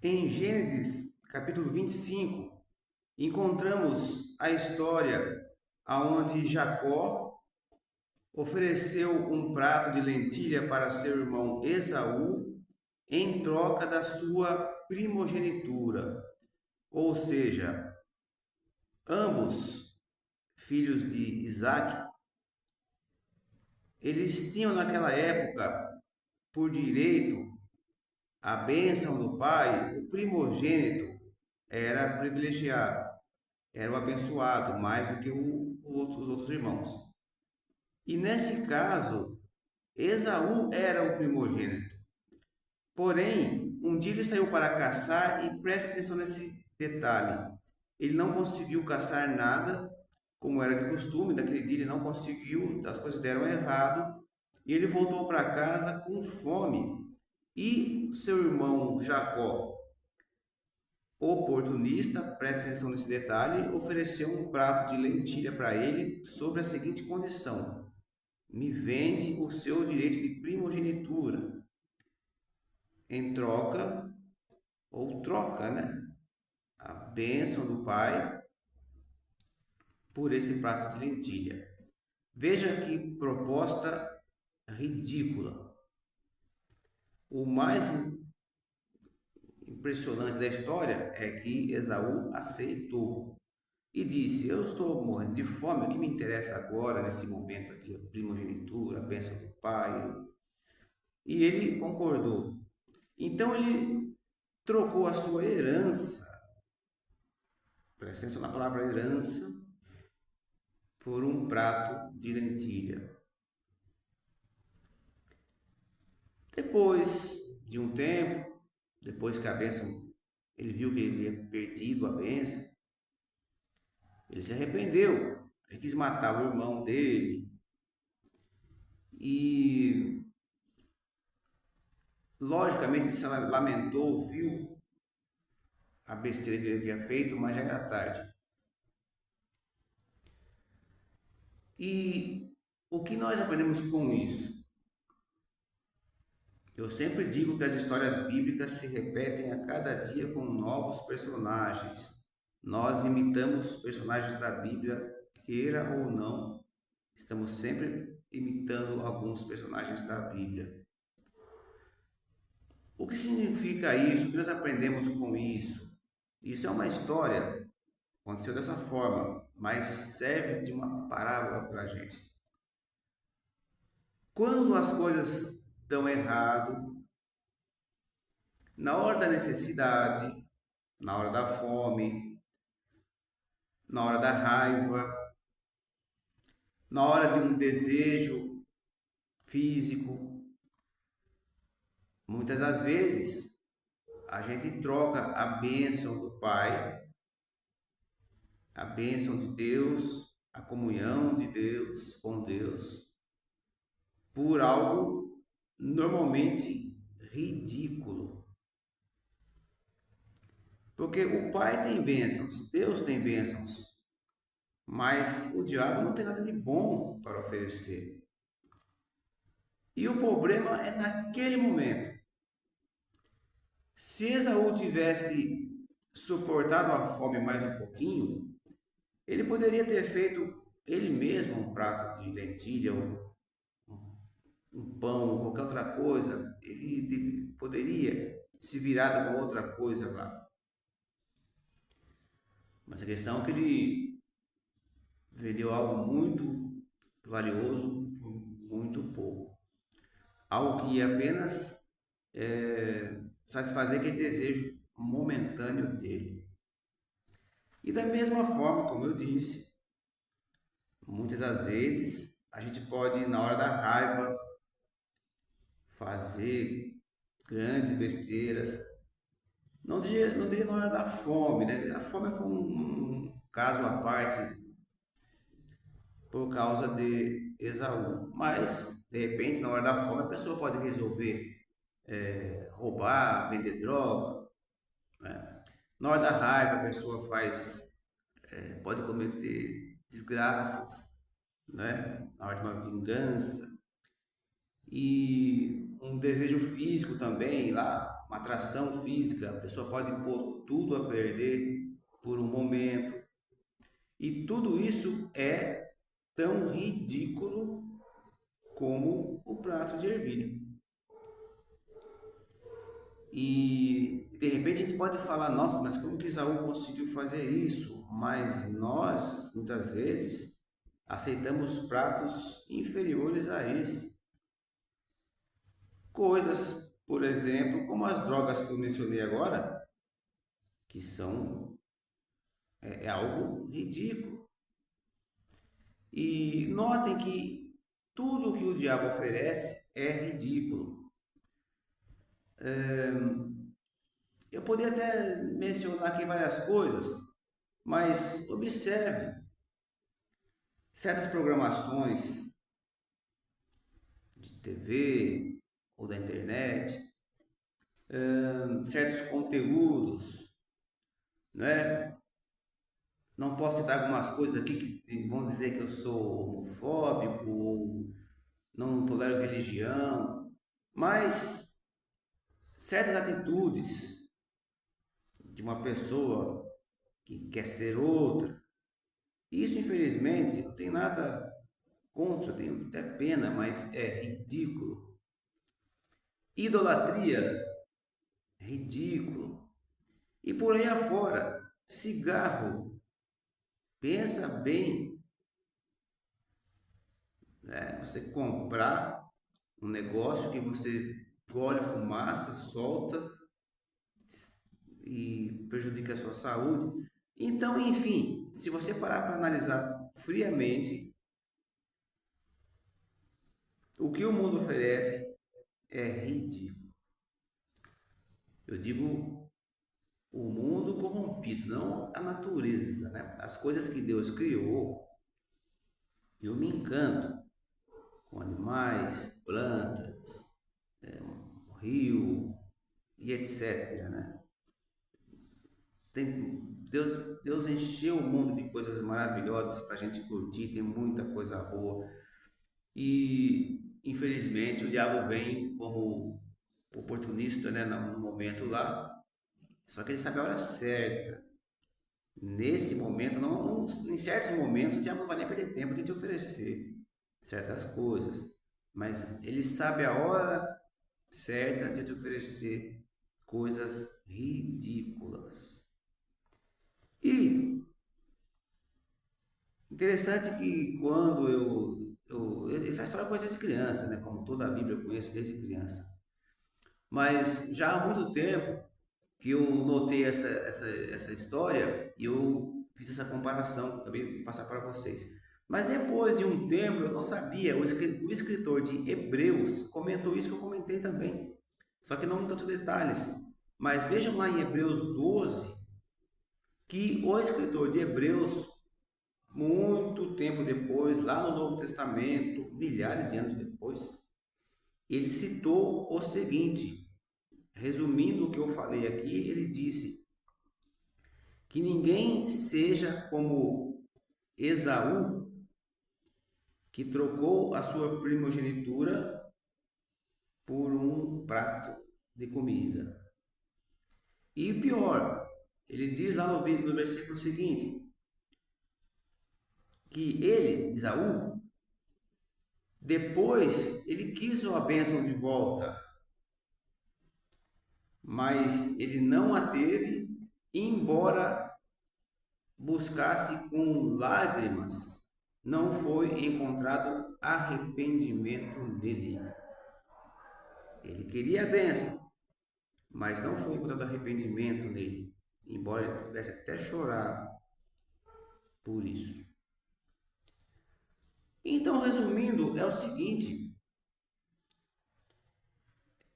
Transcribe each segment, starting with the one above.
Em Gênesis, capítulo 25, encontramos a história aonde Jacó ofereceu um prato de lentilha para seu irmão Esaú em troca da sua primogenitura. Ou seja, ambos filhos de Isaac, eles tinham naquela época por direito a bênção do pai. O primogênito era privilegiado, era o abençoado mais do que os outros irmãos. E nesse caso, Esaú era o primogênito. Porém, um dia ele saiu para caçar e preste atenção nesse detalhe. Ele não conseguiu caçar nada, como era de costume, daquele dia ele não conseguiu, as coisas deram errado, e ele voltou para casa com fome. E seu irmão Jacó, oportunista, presta atenção nesse detalhe, ofereceu um prato de lentilha para ele sobre a seguinte condição: me vende o seu direito de primogenitura em troca, ou troca, né? A bênção do pai por esse prato de lentilha. Veja que proposta ridícula. O mais impressionante da história é que Esaú aceitou e disse: eu estou morrendo de fome, o que me interessa agora, nesse momento aqui, a primogenitura, a bênção do pai. E ele concordou. Então ele trocou a sua herança, presta atenção na palavra herança, por um prato de lentilha. Depois de um tempo, depois que a bênção, ele viu que ele havia perdido a bênção, ele se arrependeu. Ele quis matar o irmão dele. E, logicamente, ele se lamentou, viu a besteira que ele havia feito, mas já era tarde. E o que nós aprendemos com isso? Eu sempre digo que as histórias bíblicas se repetem a cada dia com novos personagens. Nós imitamos personagens da Bíblia, queira ou não, estamos sempre imitando alguns personagens da Bíblia. O que significa isso? O que nós aprendemos com isso? Isso é uma história, aconteceu dessa forma, mas serve de uma parábola para a gente. Quando as coisas dão errado, na hora da necessidade, na hora da fome, na hora da raiva, na hora de um desejo físico, muitas das vezes a gente troca a bênção do Pai, a bênção de Deus, a comunhão de Deus com Deus, por algo normalmente ridículo. Porque o Pai tem bênçãos, Deus tem bênçãos, mas o diabo não tem nada de bom para oferecer. E o problema é naquele momento. Se Esaú tivesse suportado a fome mais um pouquinho, ele poderia ter feito ele mesmo um prato de lentilha, um pão, qualquer outra coisa. Ele poderia se virar com outra coisa lá. Mas a questão é que ele vendeu algo muito valioso por muito pouco. Algo que ia apenas satisfazer aquele desejo momentâneo dele. E da mesma forma, como eu disse, muitas das vezes a gente pode, na hora da raiva, fazer grandes besteiras. Não diria na hora da fome, né? A fome foi um caso à parte por causa de Esaú. Mas, de repente, na hora da fome, a pessoa pode resolver roubar, vender droga, né? Na hora da raiva, a pessoa pode cometer desgraças, né? Na hora de uma vingança. E um desejo físico também, lá uma atração física, a pessoa pode pôr tudo a perder por um momento. E tudo isso é tão ridículo como o prato de ervilha. E de repente a gente pode falar, nossa, mas como que Esaú conseguiu fazer isso? Mas nós, muitas vezes, aceitamos pratos inferiores a esse. Coisas, por exemplo, como as drogas que eu mencionei agora, que são é algo ridículo. E notem que tudo que o diabo oferece é ridículo. Eu poderia até mencionar aqui várias coisas, mas observe certas programações de TV ou da internet, certos conteúdos, né? Não posso citar algumas coisas aqui que vão dizer que eu sou homofóbico ou não tolero religião, mas certas atitudes de uma pessoa que quer ser outra, isso infelizmente não tem nada contra, tenho até pena, mas é ridículo. Idolatria, ridículo. E por aí afora, cigarro, pensa bem, né? Você comprar um negócio que você gole fumaça, solta e prejudica a sua saúde. Então, enfim, se você parar para analisar friamente, o que o mundo oferece é ridículo. Eu digo o mundo corrompido, não a natureza, né? As coisas que Deus criou, eu me encanto com animais, plantas, rio e etc, né? Deus encheu o mundo de coisas maravilhosas para a gente curtir, tem muita coisa boa. E infelizmente o diabo vem como oportunista, né, no momento lá, só que ele sabe a hora certa. Nesse momento, em certos momentos, o diabo não vai nem perder tempo de te oferecer certas coisas, mas ele sabe a hora certa de te oferecer coisas ridículas. E interessante que quando essa história eu conheço desde criança, né? Como toda a Bíblia eu conheço desde criança. Mas já há muito tempo que eu notei essa história e eu fiz essa comparação que eu acabei de passar para vocês. Mas depois de um tempo eu não sabia, o escritor de Hebreus comentou isso que eu comentei também, só que não com tantos detalhes. Mas vejam lá em Hebreus 12 que o escritor de Hebreus, muito tempo depois, lá no Novo Testamento, milhares de anos depois, ele citou o seguinte, resumindo o que eu falei aqui, ele disse que ninguém seja como Esaú, que trocou a sua primogenitura por um prato de comida. E pior, ele diz lá no versículo seguinte, que ele, Esaú, depois ele quis a bênção de volta, mas ele não a teve, embora buscasse com lágrimas, não foi encontrado arrependimento nele. Ele queria a bênção, mas não foi encontrado arrependimento nele, embora ele tivesse até chorado por isso. Então, resumindo, é o seguinte: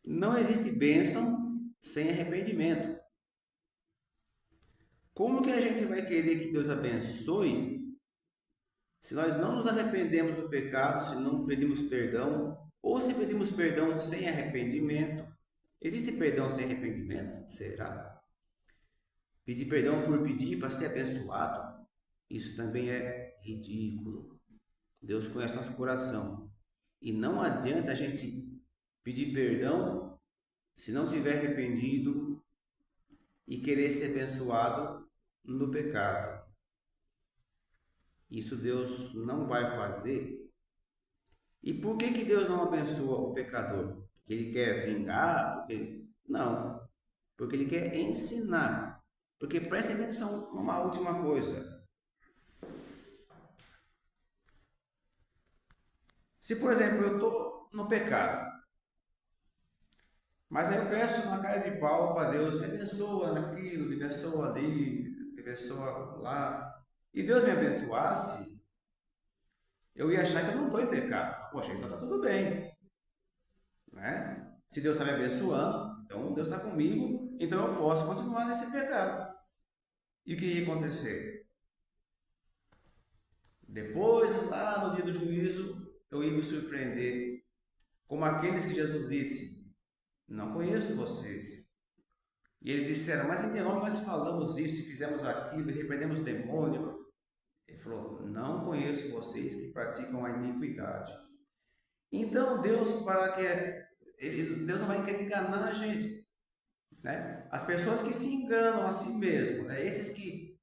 não existe bênção sem arrependimento. Como que a gente vai querer que Deus abençoe se nós não nos arrependemos do pecado, se não pedimos perdão, ou se pedimos perdão sem arrependimento? Existe perdão sem arrependimento? Será? Pedir perdão por pedir para ser abençoado? Isso também é ridículo. Deus conhece nosso coração. E não adianta a gente pedir perdão se não tiver arrependido e querer ser abençoado no pecado. Isso Deus não vai fazer. E por que que Deus não abençoa o pecador? Porque ele quer vingar? Não, porque ele quer ensinar. Porque preste atenção numa última coisa. Se, por exemplo, eu estou no pecado, mas aí eu peço na cara de pau para Deus, me abençoa naquilo, me abençoa ali, me abençoa lá. E Deus me abençoasse, eu ia achar que eu não estou em pecado. Poxa, então está tudo bem, né? Se Deus está me abençoando, então Deus está comigo, então eu posso continuar nesse pecado. E o que ia acontecer? Depois, lá no dia do juízo, eu ia me surpreender, como aqueles que Jesus disse: Não conheço vocês. E eles disseram: Mas em teu nome nós falamos isso e fizemos aquilo e repreendemos o demônio. Ele falou: Não conheço vocês que praticam a iniquidade. Então Deus, Deus não vai querer enganar a gente, né? As pessoas que se enganam a si mesmo, né? Esses que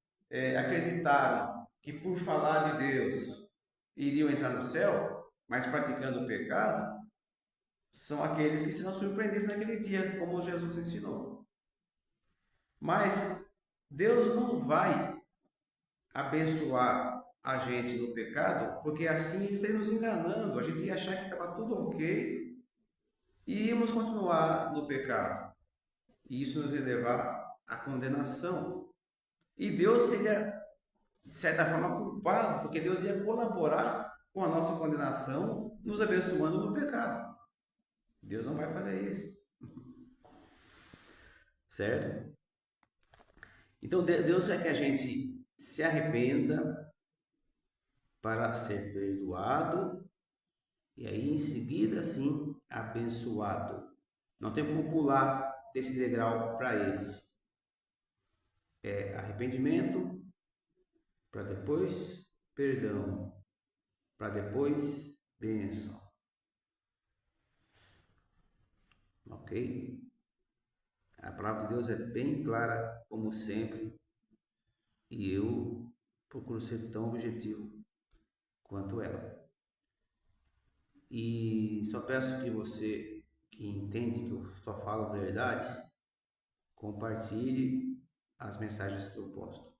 acreditaram que por falar de Deus iriam entrar no céu, mas praticando o pecado, são aqueles que serão surpreendidos naquele dia, como Jesus ensinou. Mas Deus não vai abençoar a gente no pecado, porque assim estaria nos enganando. A gente ia achar que estava tudo ok e íamos continuar no pecado. E isso nos ia levar à condenação. E Deus seria, de certa forma, culpado, porque Deus ia colaborar com a nossa condenação, nos abençoando no pecado. Deus não vai fazer isso, certo? Então Deus quer que a gente se arrependa para ser perdoado e aí em seguida sim abençoado. Não tem como pular desse degrau para esse. É arrependimento para depois perdão, para depois bênção. Ok? A palavra de Deus é bem clara, como sempre, e eu procuro ser tão objetivo quanto ela. E só peço que você que entende que eu só falo verdades, compartilhe as mensagens que eu posto.